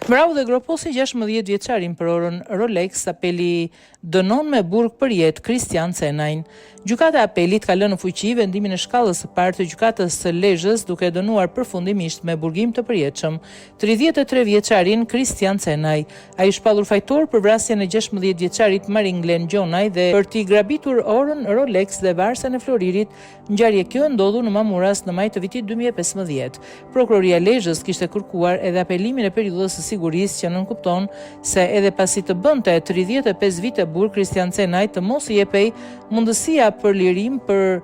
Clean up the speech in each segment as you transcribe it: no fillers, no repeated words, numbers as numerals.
Vrau dhe groposi 16 vjeçarin për orën Rolex, apeli dënon me burg për jetë Kristian Cenajn. Gjykata e apelit ka lënë në fuqi vendimin e shkallës së parë të gjykatës së Lezhës, duke dënuar përfundimisht me burgim të përjetshëm 33 vjeçarin Kristian Cenaj. Ai shpallur fajtor për vrasjen e 16 vjeçarit Maringlen Gjonaj dhe për t'i grabitur orën Rolex dhe varsen e Floririt, ngjarje kjo ndodhur në Mamuras në maj të vitit 2015. Prokuroria e Lezhës kishte kërkuar edhe apelimin e periudhës së sigurisë që nënkupton se edhe pasi të bënte 35 vite burg, Kristian Cenaj të mos i jepej mundësia për lirim për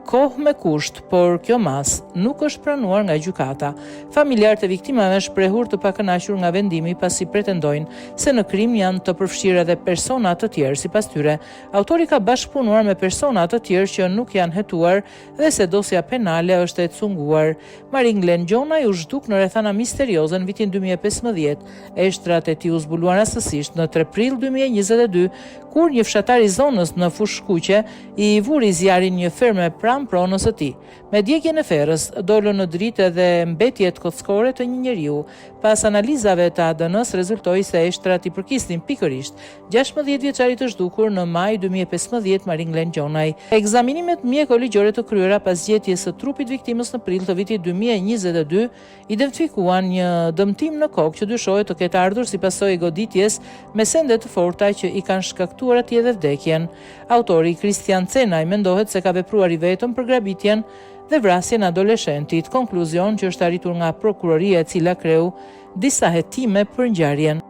kohë me kusht, por kjo mas nuk është pranuar nga gjykata. Familjarët e viktimave shprehur të pakënaqur nga vendimi pasi pretendojnë se në krim janë të përfshirë edhe persona të tjerë. Sipas tyre, autori ka bashkëpunuar me persona të tjerë që nuk janë hetuar dhe se dosja penale është e cunguar. Maringlen Gjonaj u zhduk në rrethana misterioze në vitin 2015. Eshtrat e tij u zbuluan rastësisht në 3 prill 2022, kur një fshatar i zonës në Fushkuqe i vuri zjarin një fermë pranë pronës së tij. Me djegjen e ferrës dolën në dritë edhe mbetjet kockore të një njeriu. Pas analizave të ADN-s rezultoi se eshtrat i përkisnin pikërisht 16 vjeçarit të zhdukur në maj 2015 Maringlen Gjonaj. Ekzaminimet mjekoligjore të kryera pas gjetjes së trupit viktimës në prill të vitit 2022 identifikuan një dëmtim në kokë që dyshohet të ketë ardhur si pasojë e goditjes me sende të forta që i kanë shkaktuar atij edhe vdekjen. Autori Kristian Cenaj mendohet se ka vepruar i vetëm për grabitjen dhe vrasjen e adoleshentit, konkluzion që është arritur nga prokuroria e cila kreu disa hetime për ngjarjen.